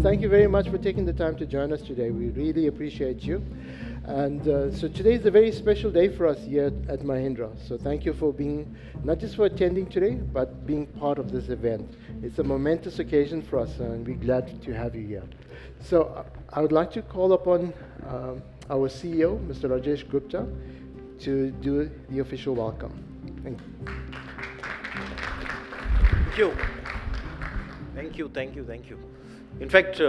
thank you very much for taking the time to join us today. We really appreciate you. And so today is a very special day for us here at Mahindra. So thank you for being, not just for attending today, but being part of this event. It's a momentous occasion for us, and we're glad to have you here. So I would like to call upon our CEO, Mr. Rajesh Gupta, to do the official welcome. Thank you. Thank you. Thank you, thank you, thank you. In fact,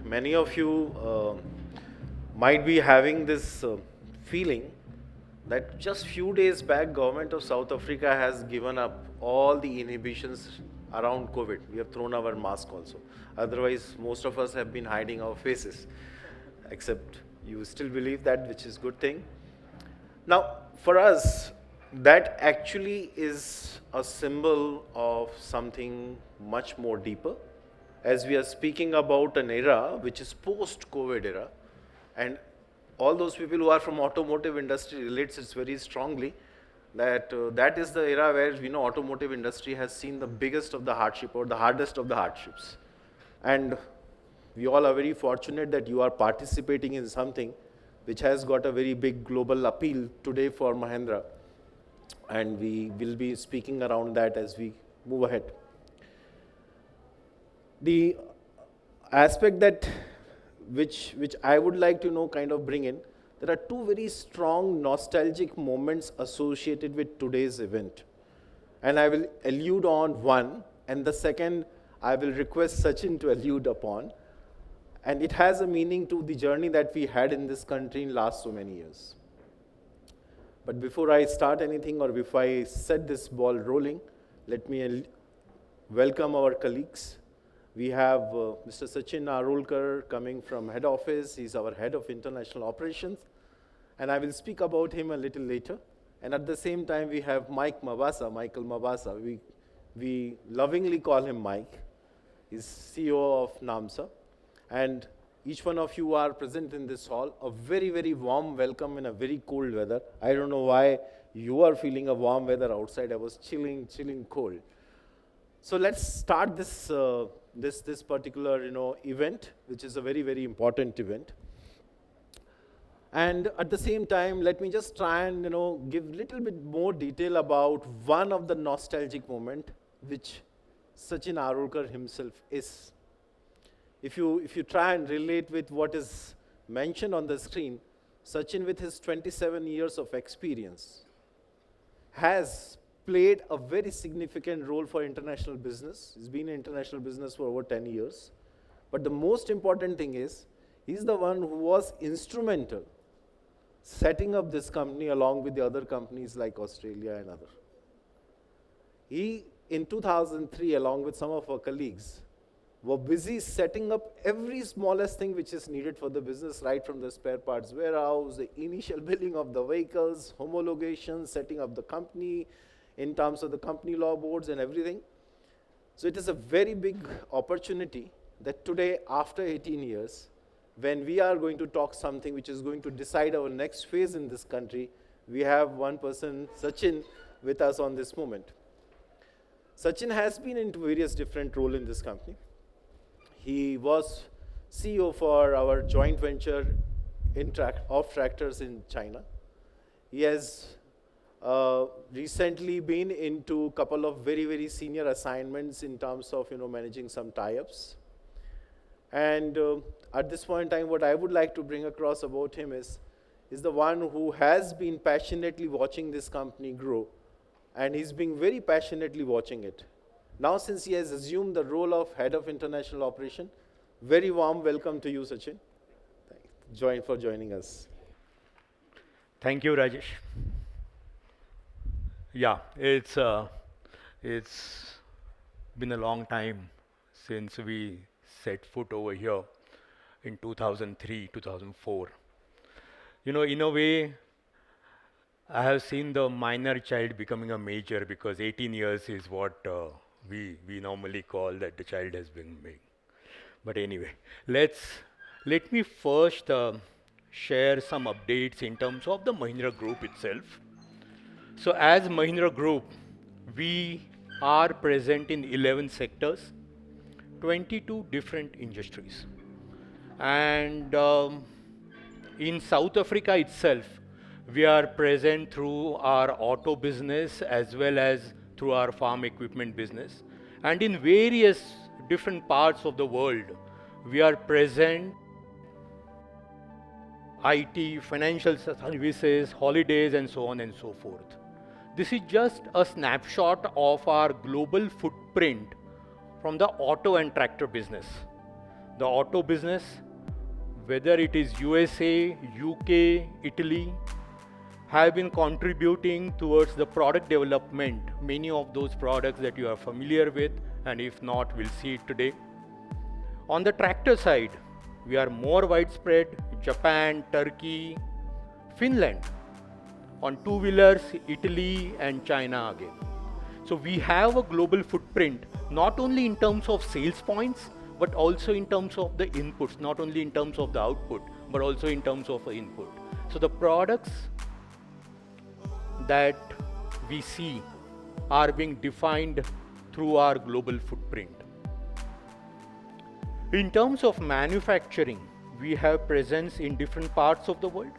many of you might be having this feeling that just few days back, government of South Africa has given up all the inhibitions around COVID. We have thrown our mask also. Otherwise, most of us have been hiding our faces, except you still believe that, which is good thing. Now, for us, that actually is a symbol of something much more deeper, as we are speaking about an era which is post-COVID era, and all those people who are from automotive industry relates it very strongly that that is the era where automotive industry has seen the biggest of the hardship or the hardest of the hardships. And we all are very fortunate that you are participating in something which has got a very big global appeal today for Mahindra. And we will be speaking around that as we move ahead. The aspect that which I would like to kind of bring in, there are two very strong nostalgic moments associated with today's event. And I will allude on one, and the second I will request Sachin to allude upon. And it has a meaning to the journey that we had in this country in last so many years. But before I start anything or before I set this ball rolling, let me welcome our colleagues. We have Mr. Sachin Arolkar coming from head office. He's our head of international operations. And I will speak about him a little later. And at the same time, we have Michael Mabasa. We lovingly call him Mike. He's CEO of NAMSA. And each one of you are present in this hall. A very, very warm welcome in a very cold weather. I don't know why you are feeling a warm weather outside. I was chilling cold. So let's start this this particular event, which is a very, very important event. And at the same time, let me just try and give a little bit more detail about one of the nostalgic moment, which Sachin Arolkar himself is. If you try and relate with what is mentioned on the screen, Sachin, with his 27 years of experience, has played a very significant role for international business. He's been in international business for over 10 years. But the most important thing is, he's the one who was instrumental setting up this company along with the other companies like Australia and other. He, in 2003, along with some of our colleagues, were busy setting up every smallest thing which is needed for the business, right from the spare parts warehouse, the initial billing of the vehicles, homologation, setting up the company in terms of the company law boards and everything. So it is a very big opportunity that today, after 18 years, when we are going to talk something which is going to decide our next phase in this country, we have one person, Sachin, with us on this moment. Sachin has been into various different roles in this company. He was CEO for our joint venture of tractors in China. He has recently been into a couple of very, very senior assignments in terms of managing some tie-ups. And at this point in time, what I would like to bring across about him is the one who has been passionately watching this company grow, and he's been very passionately watching it. Now, since he has assumed the role of head of international operation, very warm welcome to you, Sachin. For joining us. Thank you, Rajesh. Yeah, it's been a long time since we set foot over here in 2003, 2004. In a way, I have seen the minor child becoming a major, because 18 years is what we normally call that the child has been made. But anyway, let me first share some updates in terms of the Mahindra Group itself. So as Mahindra Group, we are present in 11 sectors. 22 different industries. And in South Africa itself, we are present through our auto business as well as through our farm equipment business. And in various different parts of the world, we are present IT, financial services, holidays, and so on and so forth. This is just a snapshot of our global footprint from the auto and tractor business. The auto business, whether it is USA, UK, Italy, have been contributing towards the product development, many of those products that you are familiar with, and if not, we'll see it today. On the tractor side, we are more widespread, Japan, Turkey, Finland. On two-wheelers, Italy and China again. So we have a global footprint, not only in terms of sales points, but also in terms of the inputs, not only in terms of the output, but also in terms of the input. So the products that we see are being defined through our global footprint. In terms of manufacturing, we have presence in different parts of the world.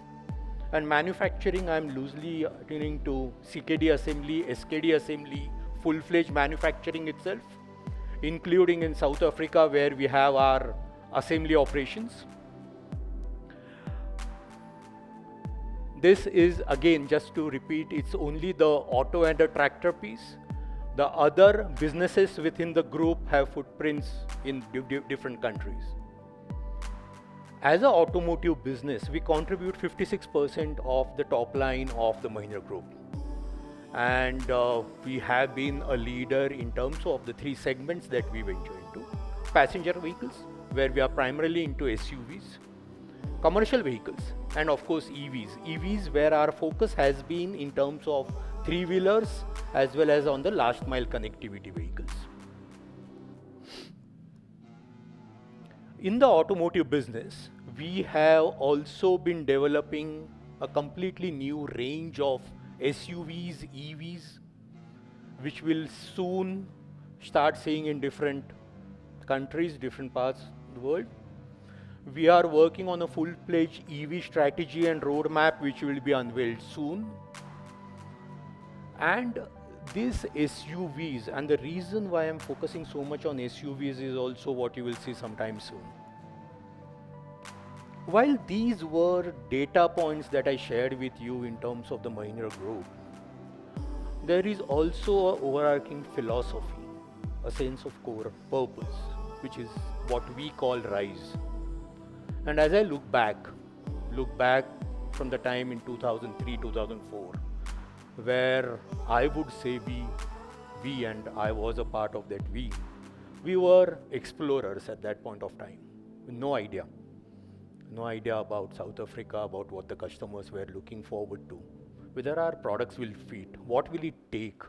And manufacturing, I'm loosely attuning to CKD assembly, SKD assembly, full-fledged manufacturing itself, including in South Africa where we have our assembly operations. This is, again, just to repeat, it's only the auto and the tractor piece. The other businesses within the group have footprints in different countries. As an automotive business, we contribute 56% of the top line of the Mahindra Group. And we have been a leader in terms of the three segments that we venture into. Passenger vehicles, where we are primarily into SUVs, commercial vehicles, and of course EVs. EVs, where our focus has been in terms of three-wheelers as well as on the last mile connectivity vehicles. In the automotive business, we have also been developing a completely new range of SUVs, EVs, which will soon start seeing in different countries, different parts of the world. We are working on a full-fledged EV strategy and roadmap, which will be unveiled soon. And these SUVs, and the reason why I'm focusing so much on SUVs is also what you will see sometime soon. While these were data points that I shared with you in terms of the Mahindra Group, there is also an overarching philosophy, a sense of core purpose, which is what we call RISE. And as I look back from the time in 2003, 2004, where I would say we and I was a part of that we were explorers at that point of time, with no idea about South Africa, about what the customers were looking forward to, whether our products will fit, what will it take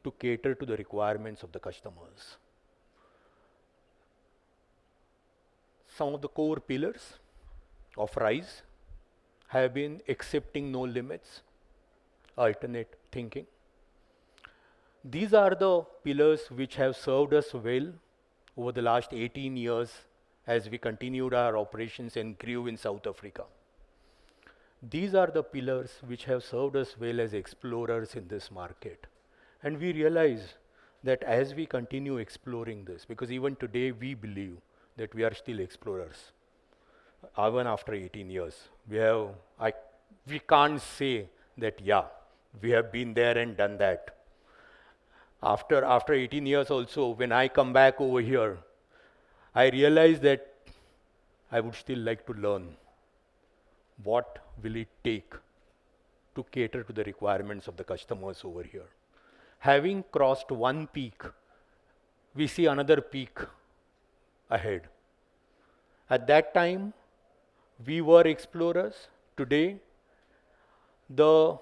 to cater to the requirements of the customers. Some of the core pillars of RISE have been accepting no limits, alternate thinking. These are the pillars which have served us well over the last 18 years as we continued our operations and grew in South Africa. These are the pillars which have served us well as explorers in this market. And we realize that as we continue exploring this, because even today we believe that we are still explorers, even after 18 years. We can't say that, yeah, we have been there and done that. After 18 years also, when I come back over here, I realize that I would still like to learn what will it take to cater to the requirements of the customers over here. Having crossed one peak, we see another peak ahead. At that time, we were explorers. Today, the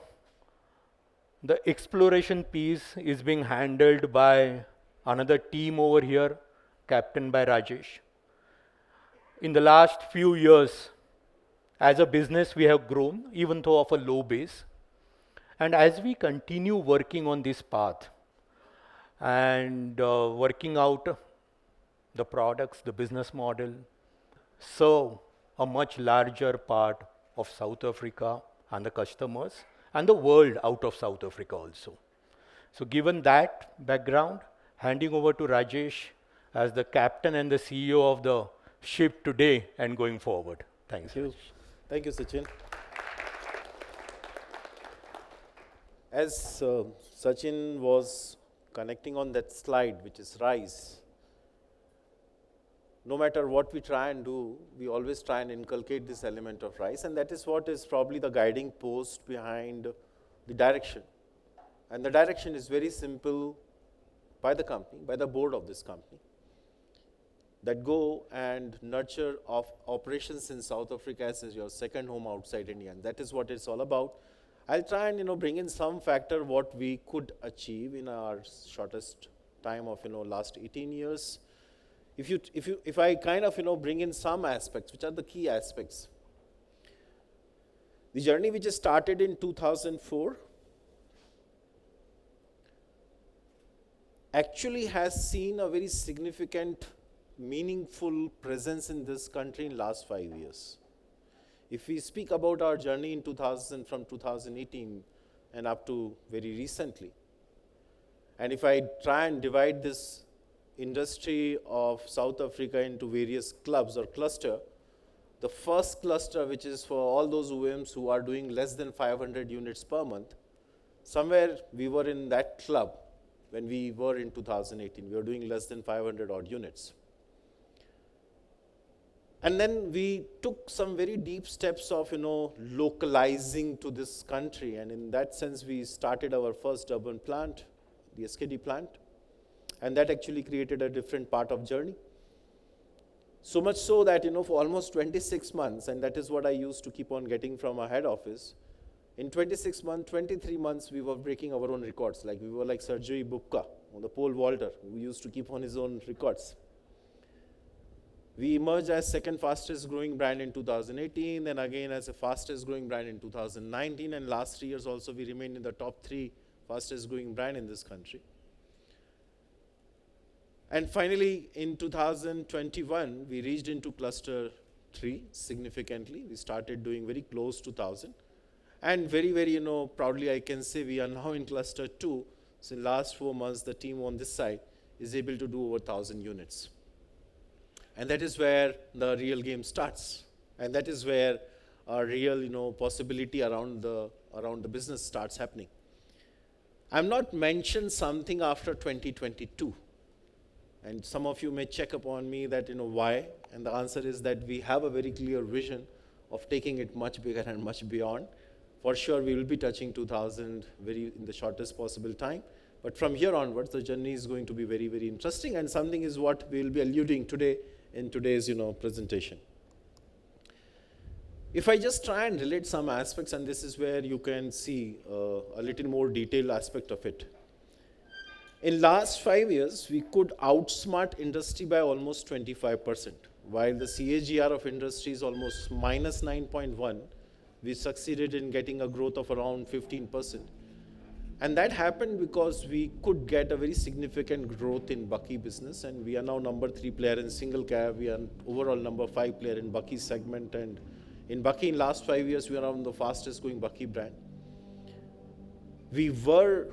exploration piece is being handled by another team over here, captained by Rajesh. In the last few years, as a business, we have grown, even though of a low base. And as we continue working on this path and working out the products, the business model serve a much larger part of South Africa and the customers and the world out of South Africa also. So given that background, handing over to Rajesh as the captain and the CEO of the ship today and going forward. Thanks. Thank you. Thank you, Sachin. As Sachin was connecting on that slide, which is rise, no matter what we try and do, we always try and inculcate this element of rise, and that is what is probably the guiding post behind the direction. And the direction is very simple by the company, by the board of this company, that go and nurture of operations in South Africa as your second home outside India. And that is what it's all about. I'll try and bring in some factor what we could achieve in our shortest time of last 18 years. If I kind of bring in some aspects, which are the key aspects. The journey which started in 2004 actually has seen a very significant, meaningful presence in this country in last 5 years. If we speak about our journey in from 2018 and up to very recently, and if I try and divide this industry of South Africa into various clubs or cluster, the first cluster, which is for all those OEMs who are doing less than 500 units per month, somewhere we were in that club when we were in 2018. We were doing less than 500 odd units. And then we took some very deep steps of, localizing to this country. And in that sense, we started our first urban plant, the SKD plant. And that actually created a different part of journey. So much so that, for almost 26 months, and that is what I used to keep on getting from our head office, in 26 months, 23 months, we were breaking our own records. Like we were like Sergei Bubka or the pole vaulter, who used to keep on his own records. We emerged as second fastest growing brand in 2018, then again as the fastest growing brand in 2019, and last 3 years also we remained in the top 3 fastest growing brand in this country. And finally, in 2021, we reached into cluster 3 significantly. We started doing very close to 1,000. And very, very, proudly I can say we are now in cluster 2. So in last 4 months, the team on this side is able to do over 1,000 units. And that is where the real game starts. And that is where our real, possibility around the business starts happening. I'm not mentioned something after 2022. And some of you may check upon me that, why? And the answer is that we have a very clear vision of taking it much bigger and much beyond. For sure, we will be touching 2,000 in the shortest possible time. But from here onwards, the journey is going to be very, very interesting. And something is what we will be alluding today in today's, presentation. If I just try and relate some aspects, and this is where you can see a little more detailed aspect of it. In last 5 years, we could outsmart industry by almost 25%. While the CAGR of industry is almost minus 9.1, we succeeded in getting a growth of around 15%. And that happened because we could get a very significant growth in Bucky business, and we are now number 3 player in single cab. We are overall number 5 player in Bucky segment, and in Bucky in last 5 years, we are on the fastest growing Bucky brand. We were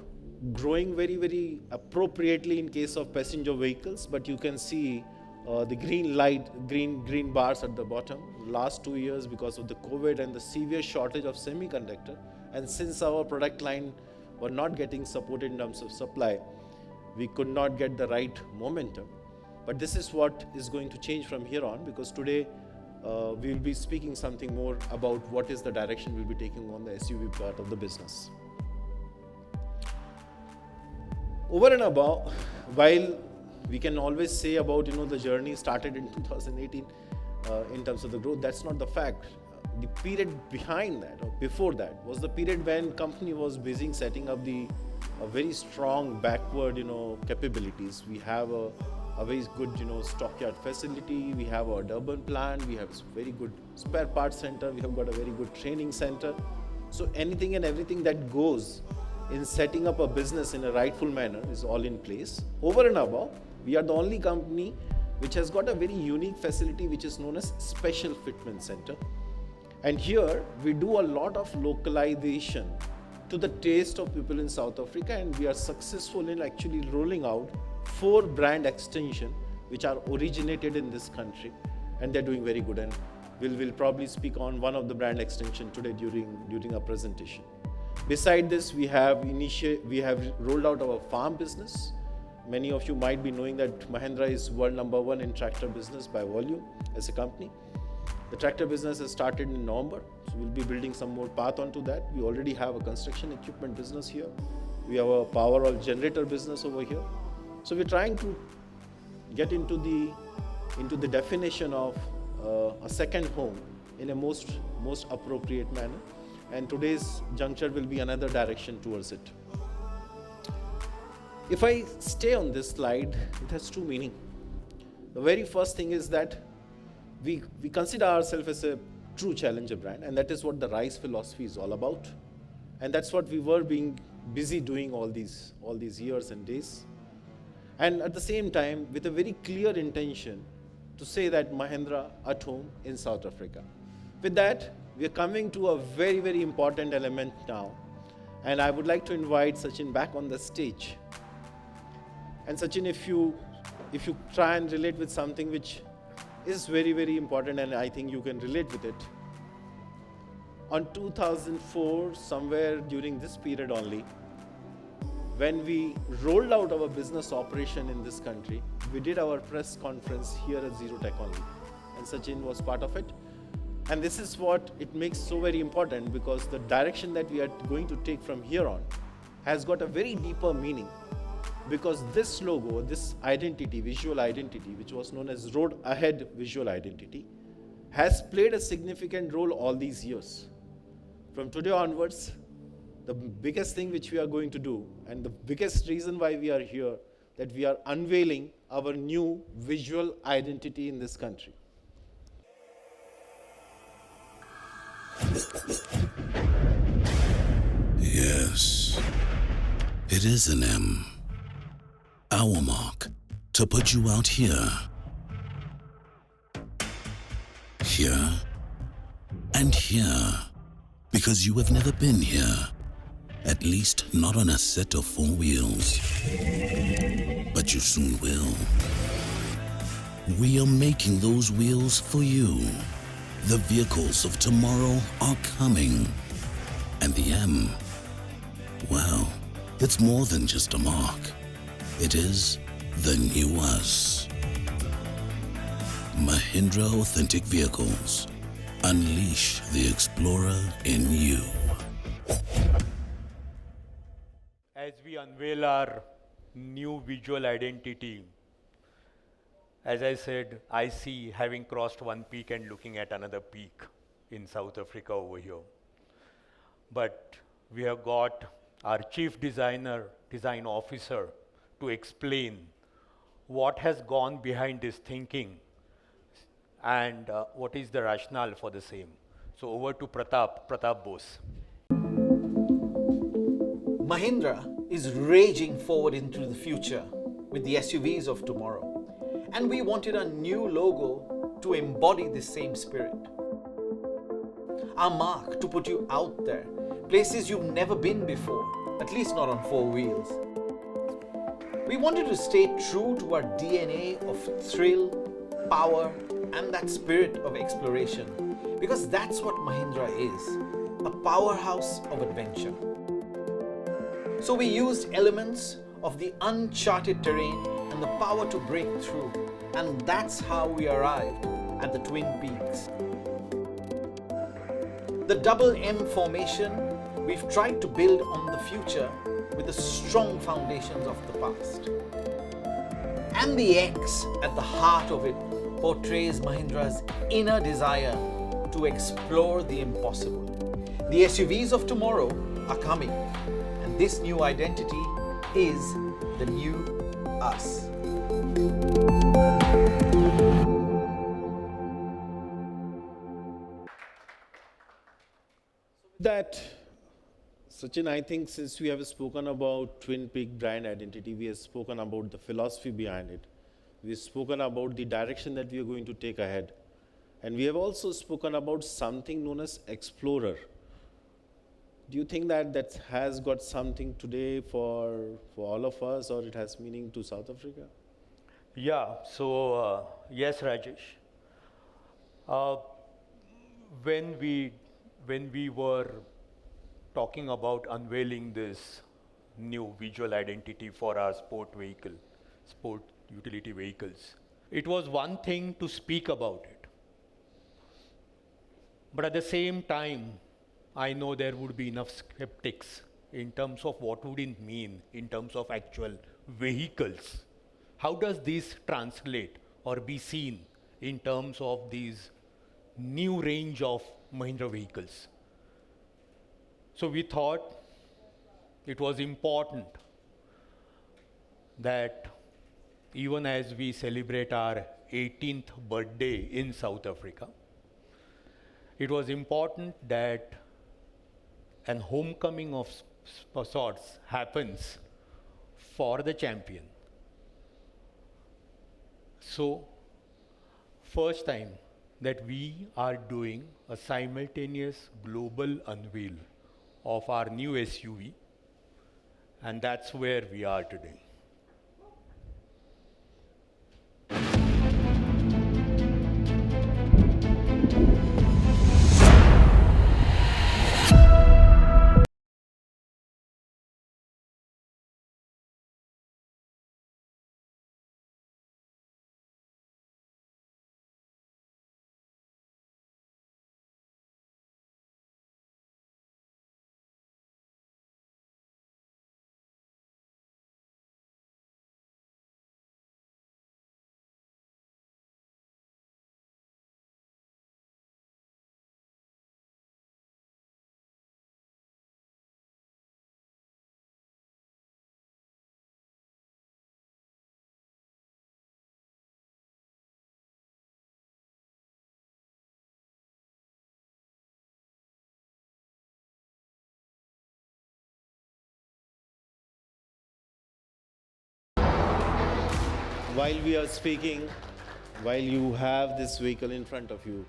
growing very, very appropriately in case of passenger vehicles, but you can see the green bars at the bottom. Last 2 years, because of the COVID and the severe shortage of semiconductor, and since our product line were not getting supported in terms of supply, we could not get the right momentum. But this is what is going to change from here on, because today we will be speaking something more about what is the direction we'll be taking on the SUV part of the business. Over and above, while we can always say about the journey started in 2018 in terms of the growth, that's not the fact. The period behind that or before that was the period when company was busy setting up a very strong backward capabilities. We have a very good stockyard facility. We have our urban plant. We have very good spare parts center. We have got a very good training center. So anything and everything that goes in setting up a business in a rightful manner is all in place. Over and above, we are the only company which has got a very unique facility which is known as Special Fitment Center. And here we do a lot of localization to the taste of people in South Africa, and we are successful in actually rolling out 4 brand extensions which are originated in this country, and they're doing very good. And we'll probably speak on one of the brand extension today during our presentation. Beside this, we have rolled out our farm business. Many of you might be knowing that Mahindra is world number 1 in tractor business by volume as a company. The tractor business has started in November, so we'll be building some more path onto that. We already have a construction equipment business here. We have a power or generator business over here. So we're trying to get into the definition of a second home in a most appropriate manner. And today's juncture will be another direction towards it. If I stay on this slide, it has 2 meanings. The very first thing is that we consider ourselves as a true challenger brand, and that is what the RISE philosophy is all about. And that's what we were being busy doing all these years and days. And at the same time, with a very clear intention to say that Mahindra at home in South Africa. With that, we are coming to a very, very important element now. And I would like to invite Sachin back on the stage. And Sachin, if you try and relate with something which is very, very important, and I think you can relate with it. On 2004, somewhere during this period only, when we rolled out our business operation in this country, we did our press conference here at Zero Tech only. And Sachin was part of it. And this is what it makes so very important, because the direction that we are going to take from here on has got a very deeper meaning. Because this logo, this identity, visual identity, which was known as Road Ahead Visual Identity, has played a significant role all these years. From today onwards, the biggest thing which we are going to do, and the biggest reason why we are here, that we are unveiling our new visual identity in this country. Yes, it is an M. Our mark to put you out here, here, and here, because you have never been here, at least not on a set of 4 wheels. But you soon will. We are making those wheels for you. The vehicles of tomorrow are coming. And the M, well, it's more than just a mark. It is the new us. Mahindra Authentic Vehicles. Unleash the explorer in you. As we unveil our new visual identity, as I said, I see having crossed one peak and looking at another peak in South Africa over here. But we have got our chief design officer to explain what has gone behind this thinking and what is the rationale for the same. So over to Pratap Bose. Mahindra is raging forward into the future with the SUVs of tomorrow. And we wanted a new logo to embody this same spirit. Our mark to put you out there, places you've never been before, at least not on 4 wheels. We wanted to stay true to our DNA of thrill, power, and that spirit of exploration, because that's what Mahindra is, a powerhouse of adventure. So we used elements of the uncharted terrain and the power to break through, and that's how we arrived at the Twin Peaks. The double M formation, we've tried to build on the future with the strong foundations of the past. And the X at the heart of it portrays Mahindra's inner desire to explore the impossible. The SUVs of tomorrow are coming, and this new identity is the new us. That, Sachin, I think since we have spoken about Twin Peak brand identity, we have spoken about the philosophy behind it. We've spoken about the direction that we are going to take ahead. And we have also spoken about something known as Explorer. Do you think that that has got something today for all of us, or it has meaning to South Africa? Yeah, so yes, Rajesh. Uh, when we were talking about unveiling this new visual identity for our sport utility vehicles, it was one thing to speak about it. But at the same time, I know there would be enough skeptics in terms of what would it mean in terms of actual vehicles. How does this translate or be seen in terms of these new range of Mahindra vehicles? So we thought it was important that even as we celebrate our 18th birthday in South Africa, it was important that an homecoming of sorts happens for the champion. So, first time that we are doing a simultaneous global unveil of our new SUV, and that's where we are today. While we are speaking, while you have this vehicle in front of you,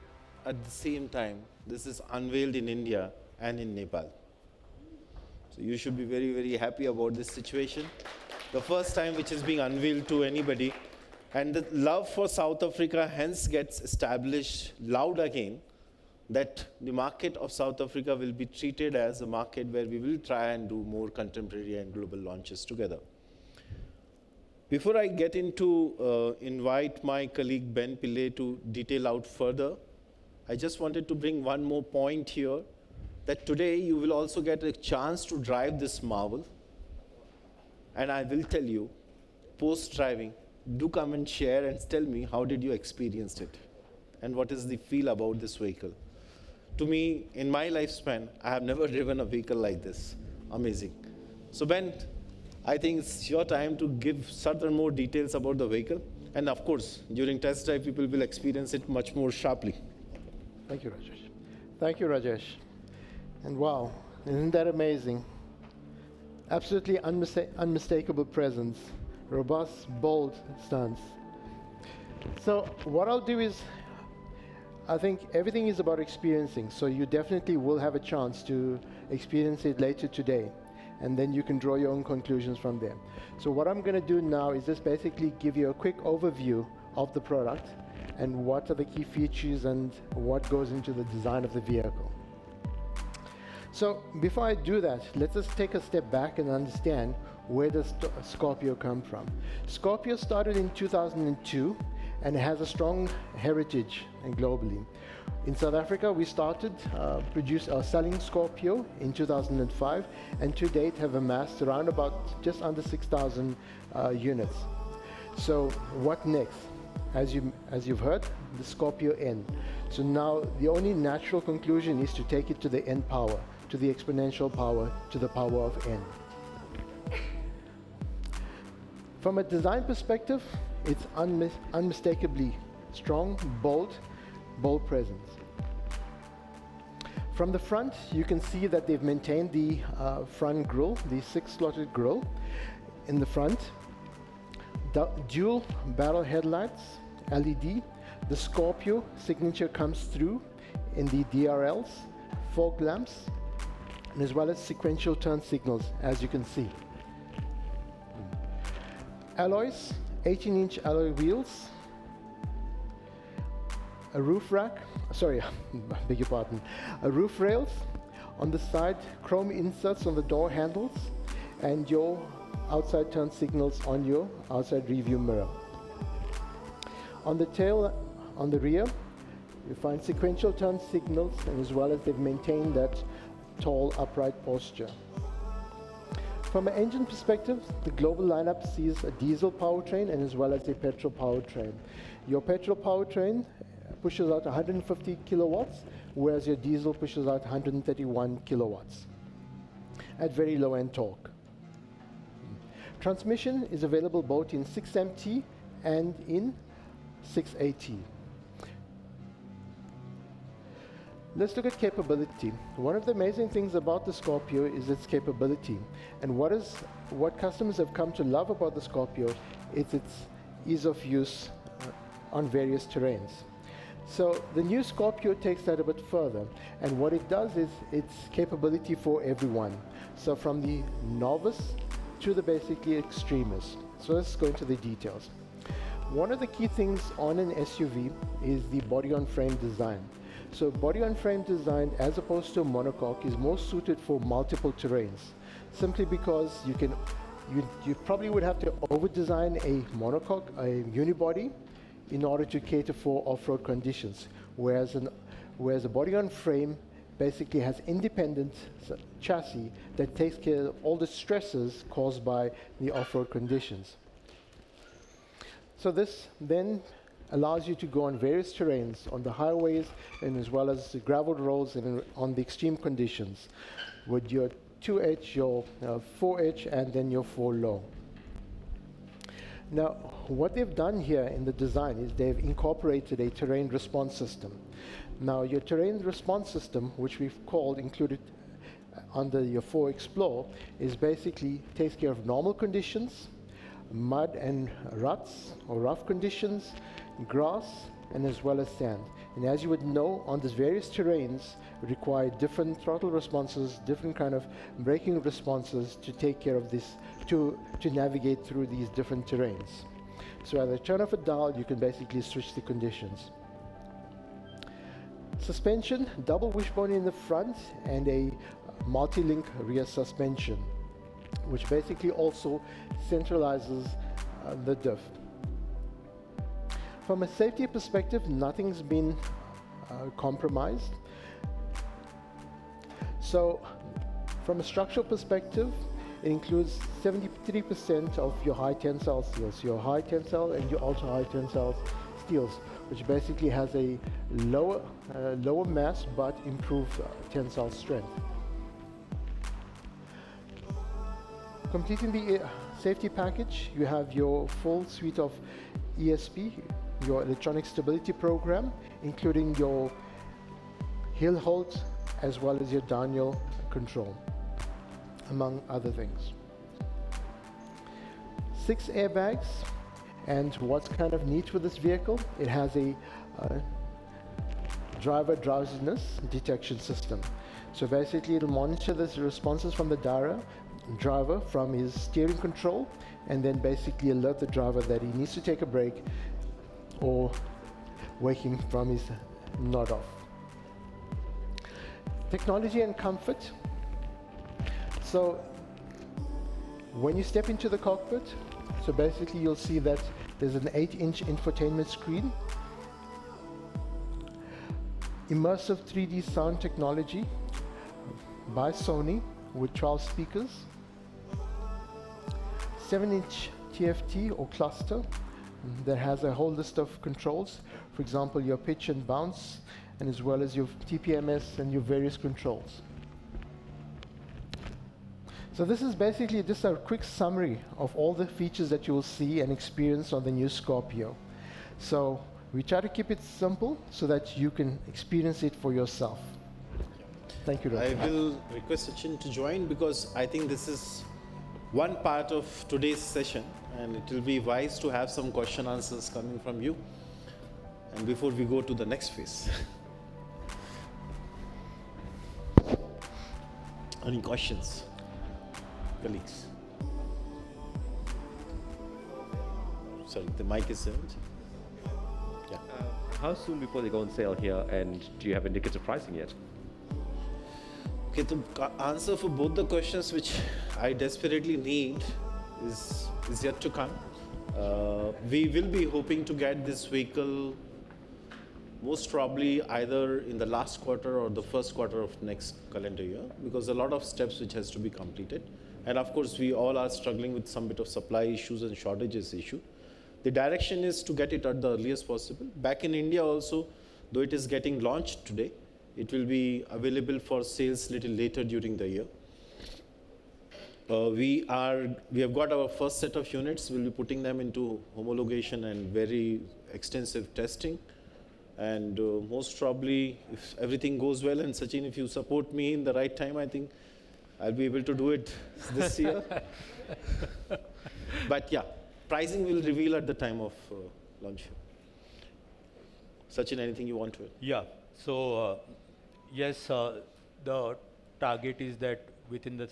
at the same time, this is unveiled in India and in Nepal. So you should be very, very happy about this situation. The first time which is being unveiled to anybody, and the love for South Africa hence gets established loud again, that the market of South Africa will be treated as a market where we will try and do more contemporary and global launches together. Before I get into invite my colleague Ben Pillay to detail out further, I just wanted to bring one more point here, that today you will also get a chance to drive this marvel. And I will tell you, post-driving, do come and share and tell me how did you experience it and what is the feel about this vehicle. To me, in my lifespan, I have never driven a vehicle like this. Amazing. So Ben, I think it's your time to give certain more details about the vehicle. And of course, during test drive, people will experience it much more sharply. Thank you, Rajesh. Thank you, Rajesh. And wow, isn't that amazing? Absolutely unmistakable presence, robust, bold stance. So what I'll do is, I think everything is about experiencing, so you definitely will have a chance to experience it later today, and then you can draw your own conclusions from there. So what I'm going to do now is just basically give you a quick overview of the product and what are the key features and what goes into the design of the vehicle. So before I do that, let's just take a step back and understand where does Scorpio come from. Scorpio started in 2002 and has a strong heritage globally. In South Africa, we started selling Scorpio in 2005, and to date have amassed around about just under 6,000 units. So what next? As you've heard, the Scorpio-N. So now the only natural conclusion is to take it to the N power, to the exponential power, to the power of N. From a design perspective, it's unmistakably strong, bold presence. From the front, you can see that they've maintained the front grille, the 6-slotted grille in the front. Dual barrel headlights, LED. The Scorpio signature comes through in the DRLs, fog lamps, and as well as sequential turn signals, as you can see. Alloys, 18-inch alloy wheels, a roof rack, beg your pardon, a roof rails, on the side chrome inserts on the door handles, and your outside turn signals on your outside review mirror. On the tail, on the rear, you find sequential turn signals, and as well as they've maintained that tall upright posture. From an engine perspective, the global lineup sees a diesel powertrain and as well as a petrol powertrain. Your petrol powertrain pushes out 150 kilowatts, whereas your diesel pushes out 131 kilowatts at very low end torque. Transmission is available both in 6MT and in 6AT. Let's look at capability. One of the amazing things about the Scorpio is its capability. And what customers have come to love about the Scorpio is its ease of use on various terrains. So the new Scorpio takes that a bit further. And what it does is its capability for everyone. So from the novice to the basically extremist. So let's go into the details. One of the key things on an SUV is the body-on-frame design. So body-on-frame design, as opposed to a monocoque, is more suited for multiple terrains, simply because you probably would have to over-design a monocoque, a unibody, in order to cater for off-road conditions, whereas a body-on-frame basically has independent chassis that takes care of all the stresses caused by the off-road conditions. So this then allows you to go on various terrains, on the highways and as well as the gravel roads and on the extreme conditions, with your 2H, your 4H, and then your 4-low. Now, what they've done here in the design is they've incorporated a terrain response system. Now, your terrain response system, which we've called included under your 4 Explore, is basically takes care of normal conditions, mud and ruts or rough conditions, grass, and as well as sand. And as you would know, on these various terrains require different throttle responses, different kind of braking responses to take care of this, to navigate through these different terrains. So at the turn of a dial, you can basically switch the conditions. Suspension, double wishbone in the front and a multi-link rear suspension, which basically also centralizes the diff. From a safety perspective, nothing's been compromised. So from a structural perspective, it includes 73% of your high tensile steels, your high tensile and your ultra high tensile steels, which basically has a lower mass but improved tensile strength. Completing the safety package, you have your full suite of ESP, your electronic stability program, including your hill hold as well as your downhill control, among other things. 6 airbags, and what's kind of neat with this vehicle, it has a driver drowsiness detection system. So basically it'll monitor the responses from the driver from his steering control, and then basically alert the driver that he needs to take a break or wake him from his nod off. Technology and comfort. So when you step into the cockpit, so basically you'll see that there's an 8-inch infotainment screen, immersive 3D sound technology by Sony with 12 speakers, 7-inch TFT or cluster that has a whole list of controls, for example your pitch and bounce, and as well as your TPMS and your various controls. So this is basically just a quick summary of all the features that you will see and experience on the new Scorpio. So we try to keep it simple so that you can experience it for yourself. Thank you, Dr. I will request Sachin to join, because I think this is one part of today's session, and it will be wise to have some question answers coming from you. And before we go to the next phase, any questions, colleagues? Sorry, the mic is silent. Yeah. How soon before they go on sale here, and do you have indicative pricing yet? Okay, the answer for both the questions which I desperately need is yet to come. We will be hoping to get this vehicle most probably either in the last quarter or the first quarter of next calendar year, because a lot of steps which has to be completed. And of course, we all are struggling with some bit of supply issues and shortages issue. The direction is to get it at the earliest possible. Back in India also, though it is getting launched today, it will be available for sales little later during the year. We have got our first set of units. We'll be putting them into homologation and very extensive testing. And most probably, if everything goes well, and Sachin, if you support me in the right time, I think I'll be able to do it this year. But yeah, pricing will reveal at the time of launch. Sachin, anything you want to add? Yeah. So, yes, the target is that within the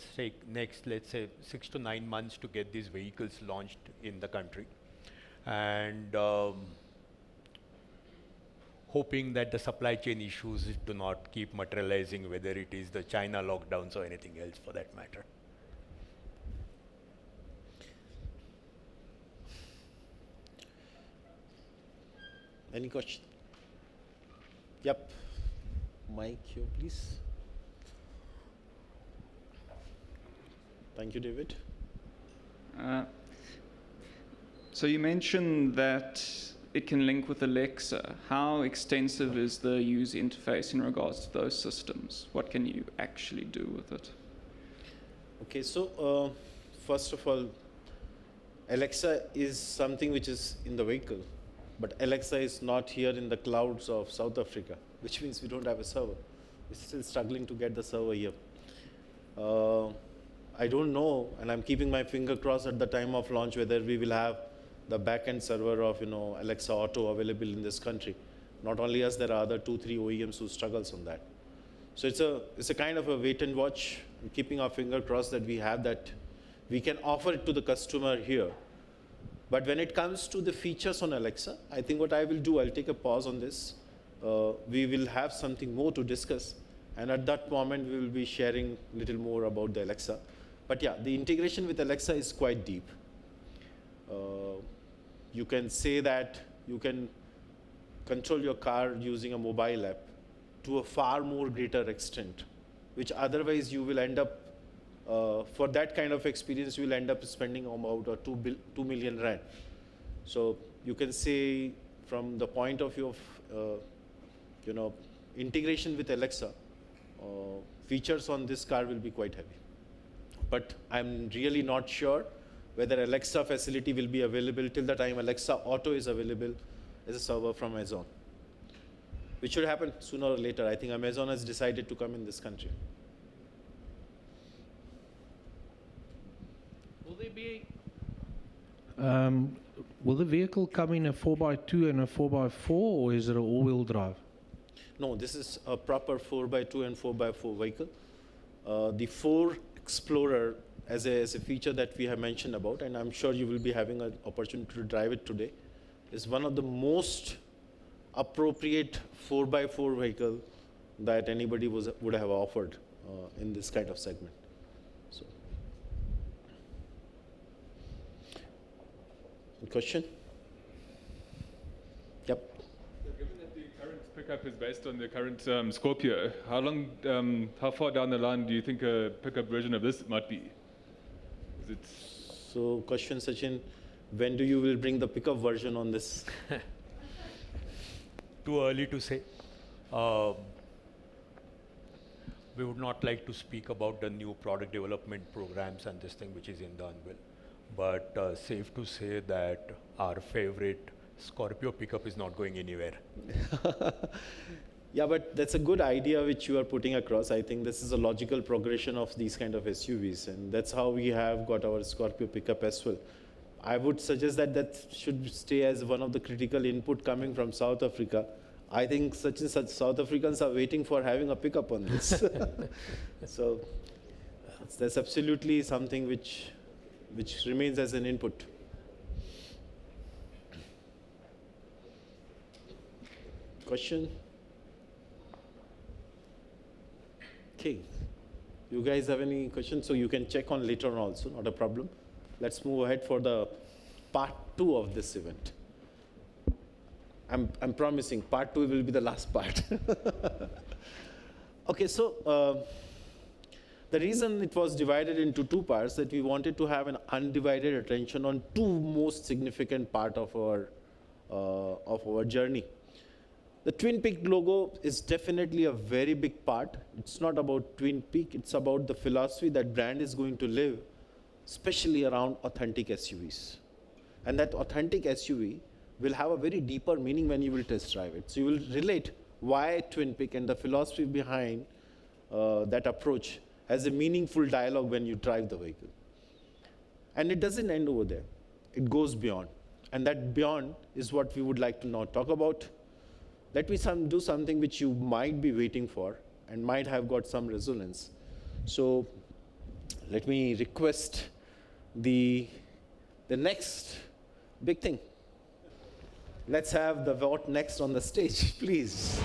next, let's say, 6 to 9 months to get these vehicles launched in the country. And hoping that the supply chain issues do not keep materializing, whether it is the China lockdowns or anything else for that matter. Any question? Yep. Mic here, please. Thank you, David. So you mentioned that it can link with Alexa. How extensive is the user interface in regards to those systems? What can you actually do with it? Okay, so first of all, Alexa is something which is in the vehicle, but Alexa is not here in the clouds of South Africa, which means we don't have a server. We're still struggling to get the server here. I don't know, and I'm keeping my finger crossed at the time of launch whether we will have the back-end server of Alexa Auto available in this country. Not only us, there are other 2-3 OEMs who struggles on that. So it's a kind of a wait and watch, keeping our finger crossed that we have that, we can offer it to the customer here. But when it comes to the features on Alexa, I think what I will do, I'll take a pause on this. We will have something more to discuss, and at that moment we will be sharing a little more about the Alexa. But yeah, the integration with Alexa is quite deep. You can say that you can control your car using a mobile app to a far more greater extent, which otherwise you will end up, for that kind of experience, you will end up spending about 2 million rand. So you can say from the point of view of integration with Alexa, features on this car will be quite heavy. But I'm really not sure whether Alexa facility will be available till the time Alexa Auto is available as a server from Amazon, which should happen sooner or later. I think Amazon has decided to come in this country. Will there be? Will the vehicle come in a 4x2 and a 4x4, or is it an all-wheel drive? No, this is a proper 4x2 and 4x4 vehicle. The 4 Explorer as a feature that we have mentioned about, and I'm sure you will be having an opportunity to drive it today, is one of the most appropriate 4x4 vehicle that anybody would have offered in this kind of segment. So, question? Yep. So given that the current pickup is based on the current Scorpio, how far down the line do you think a pickup version of this might be? So question, Sachin, when do you will bring the pickup version on this? Too early to say. We would not like to speak about the new product development programs and this thing which is in the Unveil. But safe to say that our favorite Scorpio pickup is not going anywhere. Yeah, but that's a good idea which you are putting across. I think this is a logical progression of these kind of SUVs, and that's how we have got our Scorpio pickup as well. I would suggest that that should stay as one of the critical input coming from South Africa. I think such and such South Africans are waiting for having a pickup on this. So that's absolutely something which remains as an input. Question? Okay. You guys have any questions? So you can check on later on also, not a problem. Let's move ahead for the part 2 of this event. I'm promising part 2 will be the last part. Okay, so the reason it was divided into 2 parts that we wanted to have an undivided attention on 2 most significant part of our journey. The Twin Peak logo is definitely a very big part. It's not about Twin Peak, it's about the philosophy that brand is going to live, especially around authentic SUVs. And that authentic SUV will have a very deeper meaning when you will test drive it. So you will relate why Twin Peak and the philosophy behind that approach as a meaningful dialogue when you drive the vehicle. And it doesn't end over there. It goes beyond. And that beyond is what we would like to now talk about. Let me do something which you might be waiting for and might have got some resonance. So let me request the next big thing. Let's have the what next on the stage, please.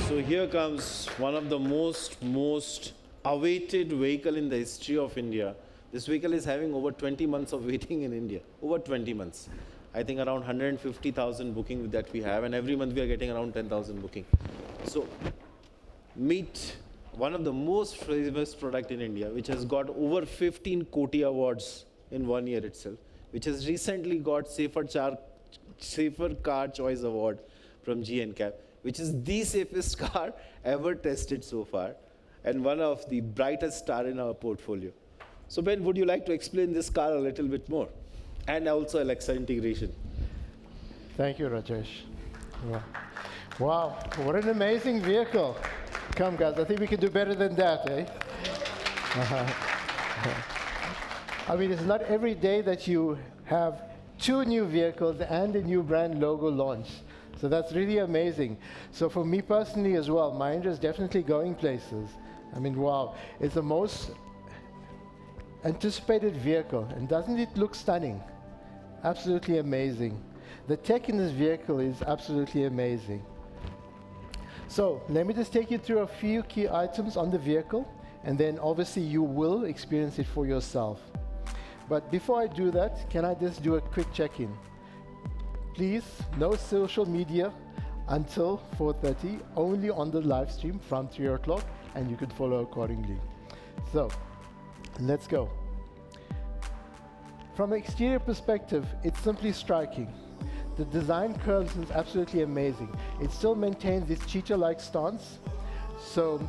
So here comes one of the most awaited vehicle in the history of India. This vehicle is having over 20 months of waiting in India. Over 20 months. I think around 150,000 booking that we have, and every month we are getting around 10,000 booking. So meet one of the most famous product in India, which has got over 15 Koti awards in 1 year itself, which has recently got Safer Car Choice Award from GNCAP, which is the safest car ever tested so far, and one of the brightest star in our portfolio. So Ben, would you like to explain this car a little bit more? And also Alexa integration. Thank you, Rajesh. Wow, what an amazing vehicle. Come guys, I think we can do better than that, eh? I mean, it's not every day that you have 2 new vehicles and a new brand logo launch. So that's really amazing. So for me personally as well, Mahindra is definitely going places. I mean, wow, it's the most anticipated vehicle, and doesn't it look stunning? Absolutely amazing. The tech in this vehicle is absolutely amazing. So let me just take you through a few key items on the vehicle, and then obviously you will experience it for yourself. But before I do that, can I just do a quick check-in? Please, no social media until 4:30, only on the live stream from 3 o'clock, and you can follow accordingly. So, let's go. From an exterior perspective, it's simply striking. The design curves is absolutely amazing. It still maintains its cheetah-like stance. So,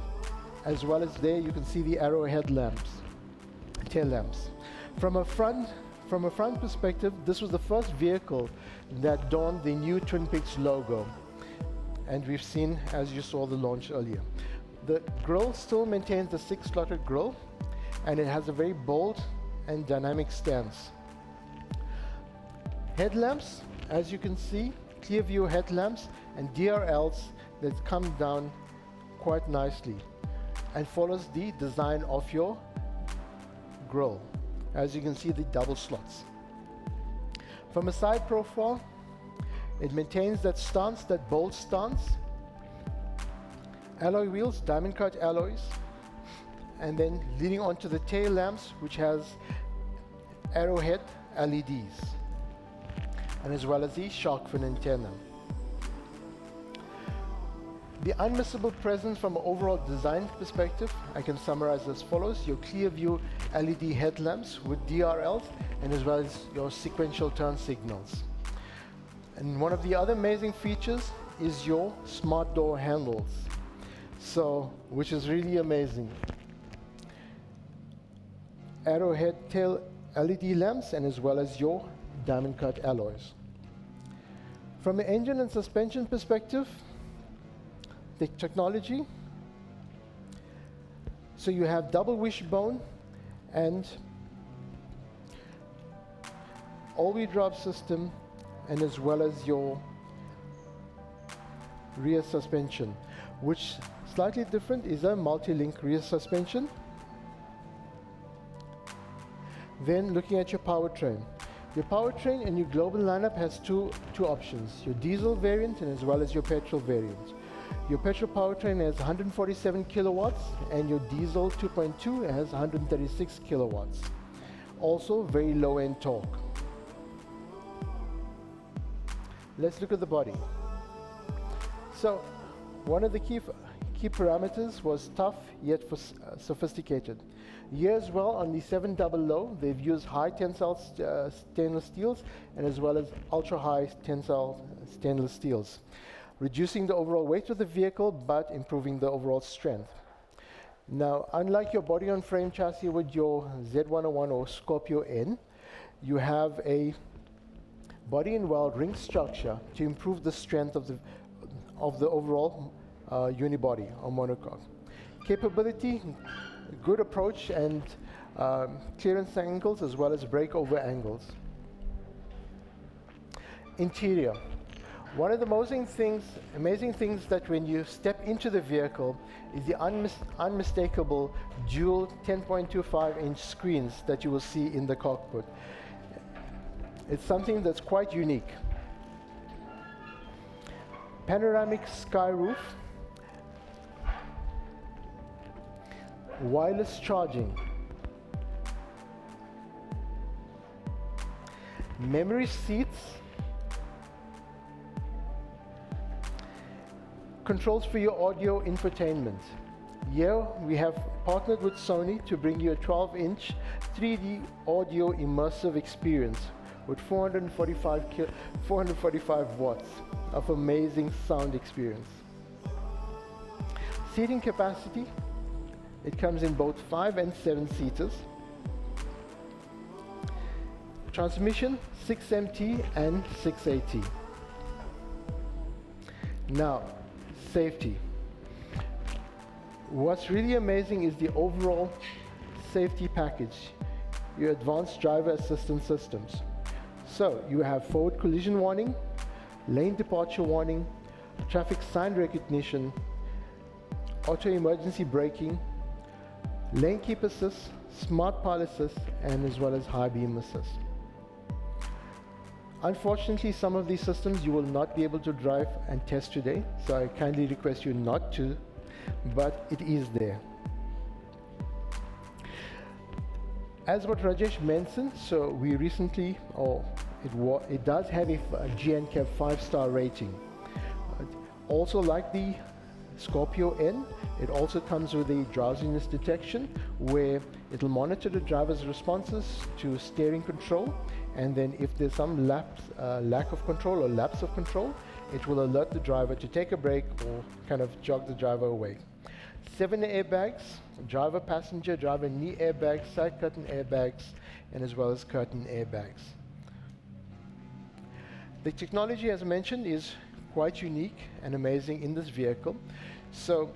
as well as there, you can see the arrow headlamps, tail lamps. From a front perspective, this was the first vehicle that donned the new Twin Peaks logo. And we've seen, as you saw, the launch earlier. The grille still maintains the 6-slotted grille, and it has a very bold and dynamic stance. Headlamps, as you can see, clear view headlamps and DRLs that come down quite nicely and follows the design of your grille. As you can see, the double slots. From a side profile, It maintains that stance, that bold stance. Alloy wheels, diamond cut alloys. And then leading on to the tail lamps, which has arrowhead LEDs. And as well as the shark fin antenna. The unmissable presence from an overall design perspective, I can summarize as follows. Your clear view LED headlamps with DRLs, and as well as your sequential turn signals. And one of the other amazing features is your smart door handles, which is really amazing. Arrowhead tail LED lamps, and as well as your diamond cut alloys. From an engine and suspension perspective, the technology, so you have double wishbone and all-wheel drive system, and as well as your rear suspension, which slightly different is a multi-link rear suspension. Then looking at your powertrain. Your powertrain and your global lineup has two options, your diesel variant and as well as your petrol variant. Your petrol powertrain has 147 kilowatts and your diesel 2.2 has 136 kilowatts. Also very low end torque. Let's look at the body. So one of the key parameters was tough yet sophisticated. Here as well on the 700, they've used high tensile stainless steels and as well as ultra high tensile stainless steels, reducing the overall weight of the vehicle but improving the overall strength. Now, unlike your body on frame chassis with your Z101 or Scorpio-N, you have a body in weld ring structure to improve the strength of the overall unibody or monocoque. Capability, good approach and clearance angles as well as breakover angles. Interior. One of the amazing things that when you step into the vehicle is the unmistakable dual 10.25-inch screens that you will see in the cockpit. It's something that's quite unique. Panoramic sky roof, wireless charging, memory seats, controls for your audio infotainment. Here we have partnered with Sony to bring you a 12-inch 3D audio immersive experience with 445 watts of amazing sound experience. Seating capacity, it comes in both 5 and 7 seaters. Transmission 6MT and 6AT. Now, safety. What's really amazing is the overall safety package, your advanced driver assistance systems. So you have forward collision warning, lane departure warning, traffic sign recognition, auto emergency braking, lane keep assist, smart pilot assist, and as well as high beam assist. Unfortunately, some of these systems you will not be able to drive and test today, so I kindly request you not to, but it is there. As what Rajesh mentioned, so we recently, it does have a GNCAP 5-star rating. Also like the Scorpio-N, it also comes with a drowsiness detection where it'll monitor the driver's responses to steering control, and then if there's some lack of control or lapse of control, it will alert the driver to take a break or kind of jog the driver away. 7 airbags, driver, passenger, driver knee airbags, side curtain airbags, and as well as curtain airbags. The technology, as I mentioned, is quite unique and amazing in this vehicle. So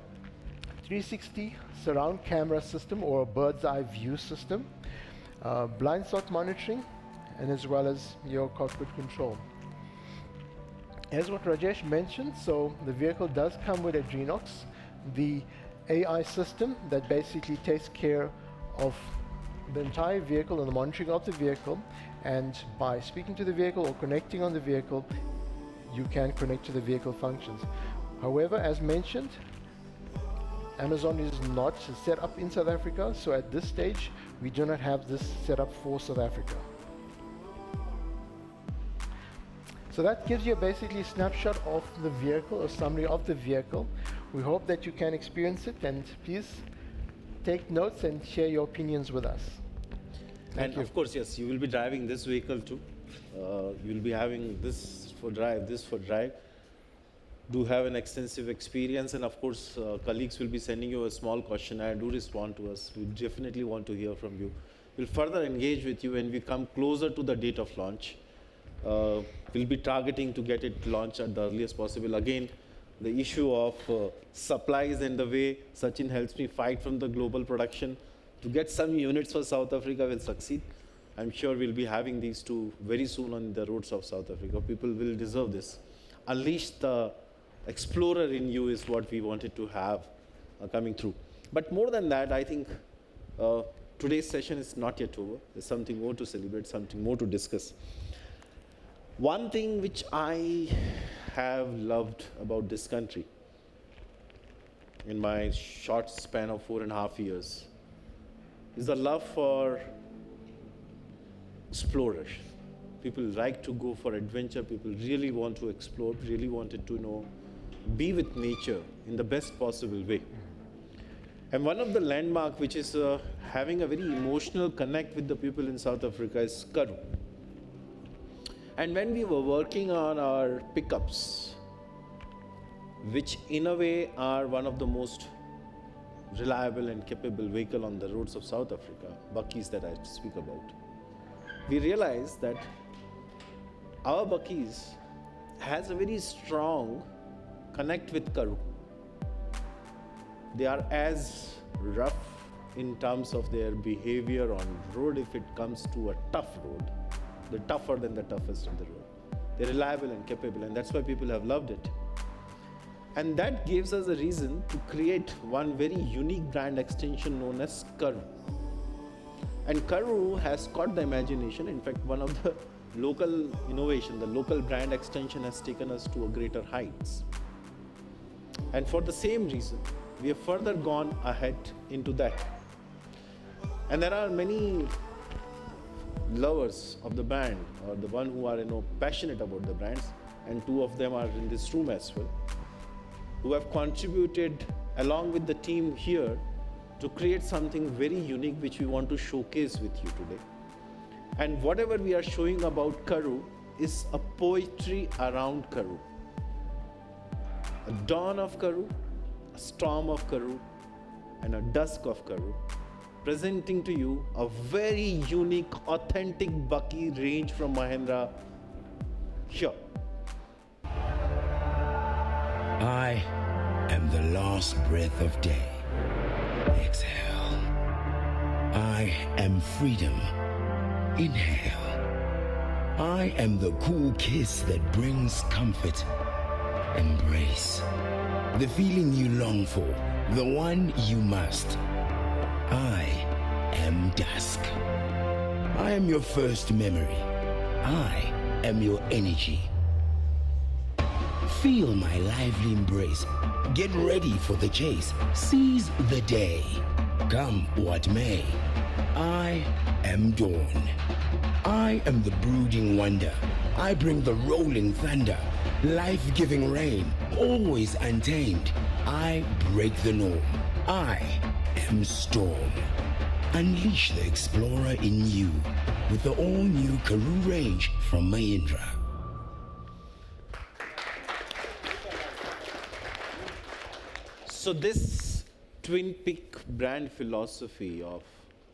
360 surround camera system or a bird's eye view system, blind spot monitoring, and as well as your cockpit control. As what Rajesh mentioned, so the vehicle does come with Adrenox, the AI system that basically takes care of the entire vehicle and the monitoring of the vehicle, and by speaking to the vehicle or connecting on the vehicle, you can connect to the vehicle functions. However, as mentioned, Amazon is not set up in South Africa, so at this stage, we do not have this set up for South Africa. So that gives you basically a snapshot of the vehicle, a summary of the vehicle. We hope that you can experience it, and please take notes and share your opinions with us. And of course, yes, you will be driving this vehicle too. You will be having this for drive, this for drive. Do have an extensive experience, and of course, colleagues will be sending you a small questionnaire. Do respond to us. We definitely want to hear from you. We'll further engage with you when we come closer to the date of launch. We'll be targeting to get it launched at the earliest possible. Again, the issue of supplies and the way Sachin helps me fight from the global production to get some units for South Africa will succeed. I'm sure we'll be having these two very soon on the roads of South Africa. People will deserve this. Unleash the explorer in you is what we wanted to have coming through. But more than that, I think today's session is not yet over. There's something more to celebrate, something more to discuss. One thing which I have loved about this country in my short span of 4.5 years is the love for explorers. People like to go for adventure. People really want to explore, really wanted to know, be with nature in the best possible way. And one of the landmarks which is having a very emotional connect with the people in South Africa is Karoo. And when we were working on our pickups, which in a way are one of the most reliable and capable vehicle on the roads of South Africa, buckies that I speak about, we realized that our buckies has a very strong connect with Karoo. They are as rough in terms of their behavior on road if it comes to a tough road. They're tougher than the toughest on the road. They're reliable and capable, and that's why people have loved it. And that gives us a reason to create one very unique brand extension known as Karoo. And Karoo has caught the imagination. In fact, one of the local innovation, the local brand extension has taken us to a greater heights. And for the same reason, we have further gone ahead into that. And there are many lovers of the brand, or the one who are passionate about the brands, and two of them are in this room as well, who have contributed along with the team here to create something very unique which we want to showcase with you today. And whatever we are showing about Karoo is a poetry around Karoo. A dawn of Karoo, a storm of Karoo, and a dusk of Karoo, presenting to you a very unique, authentic bucky range from Mahindra here. I am the last breath of day. Exhale. I am freedom. Inhale. I am the cool kiss that brings comfort. Embrace. The feeling you long for, the one you must. I am DUSK. I am your first memory. I am your energy. Feel my lively embrace. Get ready for the chase. Seize the day. Come what may. I am dawn. I am the brooding wonder. I bring the rolling thunder. Life-giving rain, always untamed. I break the norm. I am storm. Unleash the explorer in you with the all-new Karoo range from Mahindra. So this twin peak brand philosophy of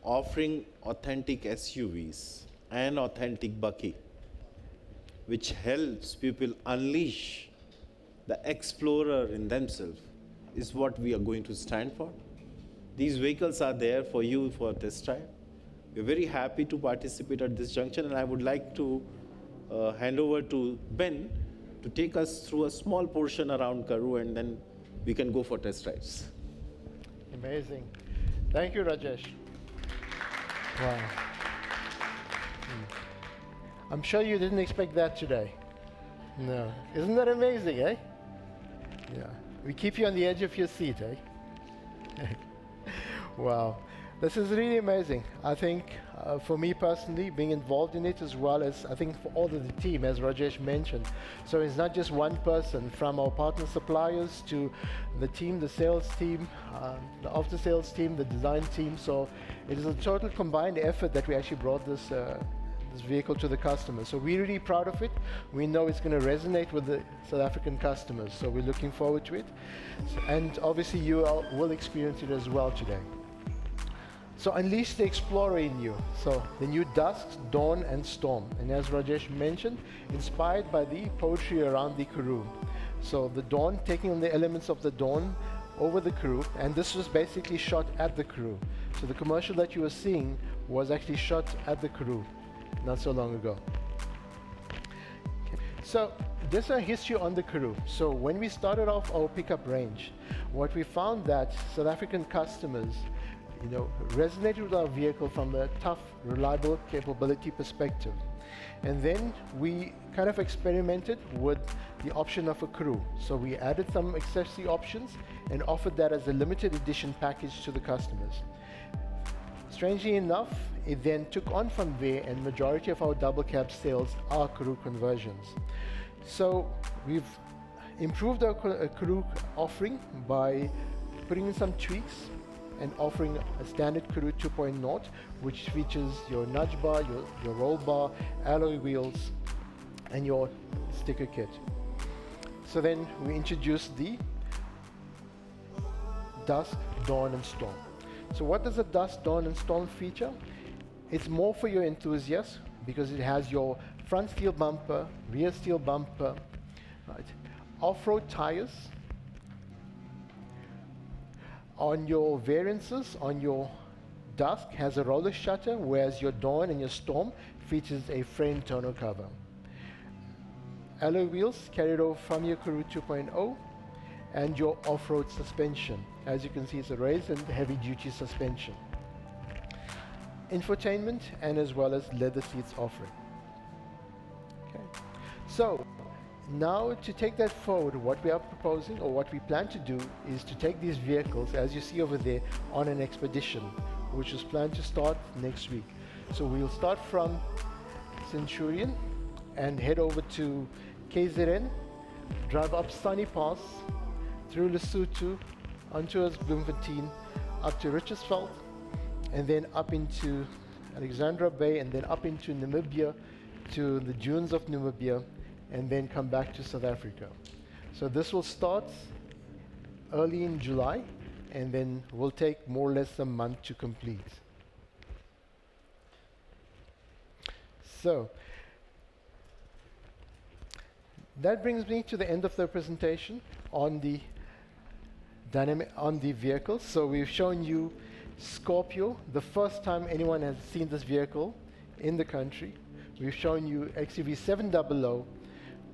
offering authentic SUVs and authentic bucky, which helps people unleash the explorer in themselves, is what we are going to stand for. These vehicles are there for you for test drive. We're very happy to participate at this junction, and I would like to hand over to Ben to take us through a small portion around Karoo, and then we can go for test drives. Amazing. Thank you, Rajesh. Wow. I'm sure you didn't expect that today. No. Isn't that amazing, eh? Yeah. We keep you on the edge of your seat, eh? Wow. This is really amazing. I think for me personally, being involved in it, as well as I think for all of the team, as Rajesh mentioned. So it's not just one person, from our partner suppliers to the team, the sales team, the after sales team, the design team. So it is a total combined effort that we actually brought this vehicle to the customer. So we're really proud of it. We know it's going to resonate with the South African customers. So we're looking forward to it. And obviously you all will experience it as well today. So unleash the explorer in you. So the new Dusk, Dawn and Storm. And as Rajesh mentioned, inspired by the poetry around the Karoo. So the Dawn, taking on the elements of the Dawn over the Karoo, and this was basically shot at the Karoo. So the commercial that you were seeing was actually shot at the Karoo not so long ago. Okay. So there's a history on the Karoo. So when we started off our pickup range, what we found that South African customers resonated with our vehicle from a tough, reliable capability perspective. And then we kind of experimented with the option of a Karoo. So we added some accessory options and offered that as a limited edition package to the customers. Strangely enough, it then took on from there, and majority of our double cab sales are Karoo conversions. So we've improved our Karoo offering by putting in some tweaks and offering a standard Karoo 2.0, which features your nudge bar, your roll bar, alloy wheels, and your sticker kit. So then we introduced the Dusk, Dawn and Storm. So what does a Dusk, Dawn and Storm feature? It's more for your enthusiasts because it has your front steel bumper, rear steel bumper, right? Off-road tires. On your variances, on your Dusk has a roller shutter, whereas your Dawn and your Storm features a frame tonneau cover. Alloy wheels carried over from your Karoo 2.0, and your off-road suspension. As you can see, it's a raised and heavy-duty suspension. Infotainment, and as well as leather seats offering. Okay. So now to take that forward, what we are proposing, or what we plan to do, is to take these vehicles, as you see over there, on an expedition, which is planned to start next week. So we'll start from Centurion and head over to KZN, drive up Sunny Pass, through Lesotho, onto Bloemfontein, up to Richtersveld, and then up into Alexandra Bay, and then up into Namibia, to the dunes of Namibia, and then come back to South Africa. So this will start early in July, and then will take more or less a month to complete. So that brings me to the end of the presentation on the vehicle. So we've shown you Scorpio, the first time anyone has seen this vehicle in the country. We've shown you XUV 700.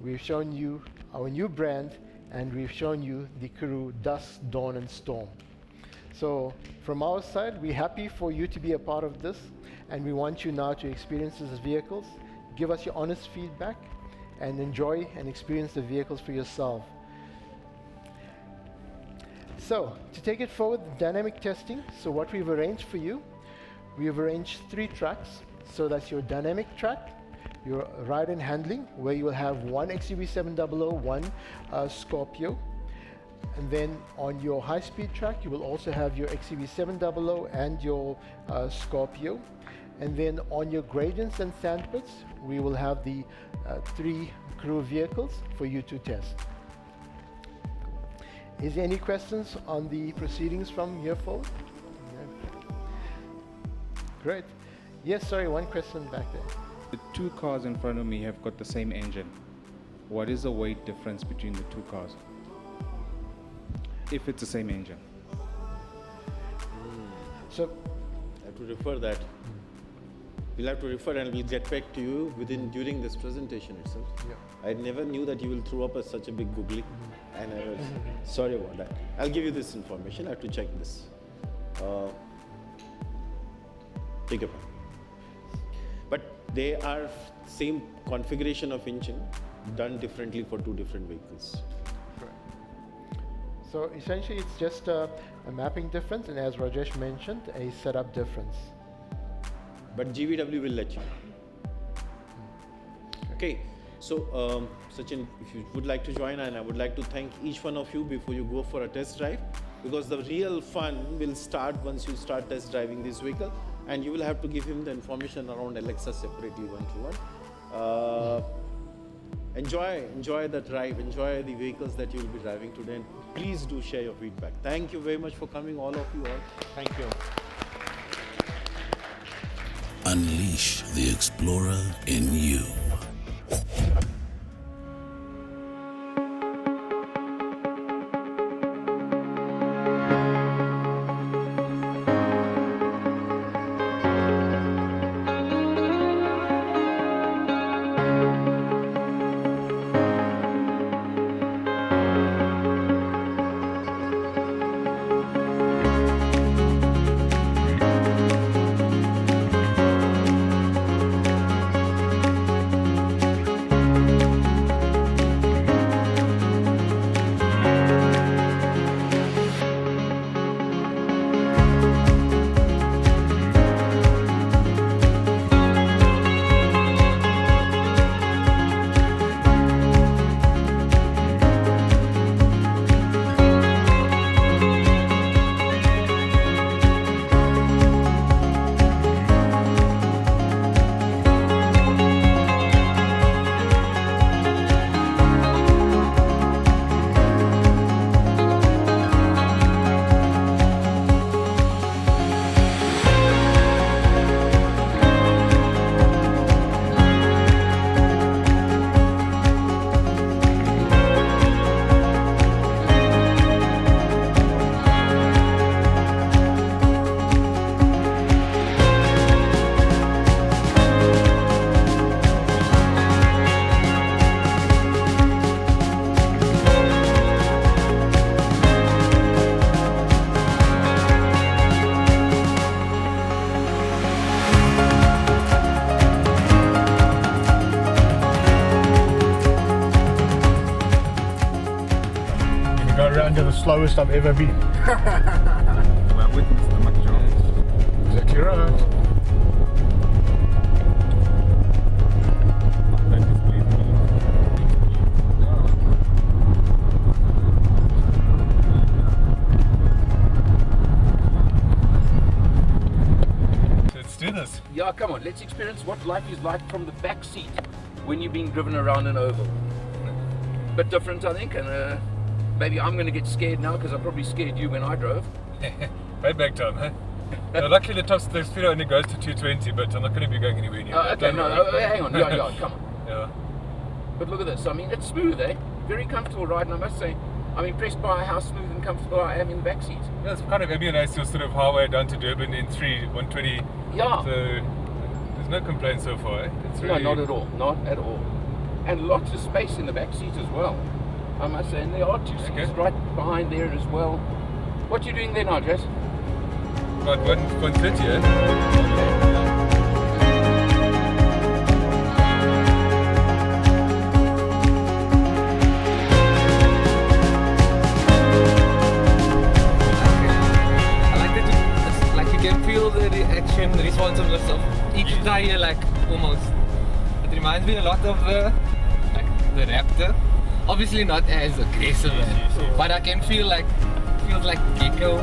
We've shown you our new brand, and we've shown you the Karoo Dusk, Dawn and Storm. So from our side, we're happy for you to be a part of this, and we want you now to experience these vehicles, give us your honest feedback, and enjoy and experience the vehicles for yourself. So to take it forward, dynamic testing. So what we've arranged for you, we've arranged 3 tracks. So that's your dynamic track, your ride and handling, where you will have one XUV 700, one Scorpio. And then on your high-speed track, you will also have your XUV 700 and your Scorpio. And then on your gradients and sandpits, we will have the 3 Karoo vehicles for you to test. Is there any questions on the proceedings from here forward? Yeah. Great. Yes, sorry, one question back there. The 2 cars in front of me have got the same engine. What is the weight difference between the 2 cars? If it's the same engine. So I have to refer that. We'll have to refer, and we'll get back to you during this presentation itself. Yeah. I never knew that you will throw up such a big googly, and I was sorry about that. I'll give you this information. I have to check this. Take your point. But they are same configuration of engine done differently for two different vehicles. So essentially it's just a mapping difference, and as Rajesh mentioned, a setup difference. But GVW will let you know. Okay, so Sachin, if you would like to join, and I would like to thank each one of you before you go for a test drive, because the real fun will start once you start test driving this vehicle, and you will have to give him the information around Alexa separately one-to-one. Enjoy the drive, enjoy the vehicles that you will be driving today, and please do share your feedback. Thank you very much for coming, all of you all. Thank you. Unleash the explorer in you. Slowest I've ever been. Well, witness the McJones. Exactly right. Let's do this. Yeah, come on, let's experience what life is like from the back seat when you're being driven around an oval. Bit different, I think, and maybe I'm going to get scared now because I probably scared you when I drove. Payback time, huh? Luckily the speed only goes to 220, but I'm not going to be going anywhere near that. Okay, no, hang on, yeah, come on. Yeah. But look at this, I mean, it's smooth, eh? Very comfortable ride, and I must say, I'm impressed by how smooth and comfortable I am in the back seat. Yeah, it's kind of nice your sort of highway down to Durban in 120. Yeah. So there's no complaints so far, eh? It's really... No, not at all, not at all. And lots of space in the back seat as well, I must say, and there are two seats right behind there as well. What are you doing there now, Jess? About 130, eh? Feel the reaction, the responsiveness of each tire, like almost. It reminds me a lot of the Raptor. Obviously not as aggressive, but I can feel like feels like Gecko.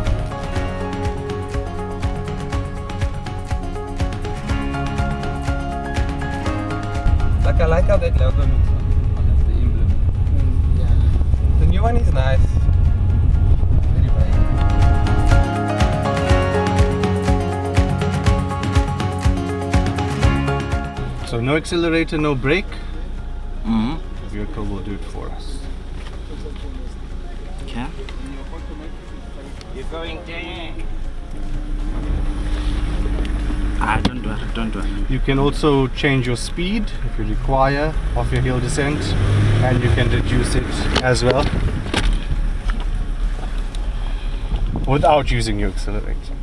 Like I like how that logo looks on the emblem. Yeah. The new one is nice. So no accelerator, no brake. The vehicle will do it for us. Okay. You're going there. Don't worry. You can also change your speed if you require off your hill descent, and you can reduce it as well without using your accelerator.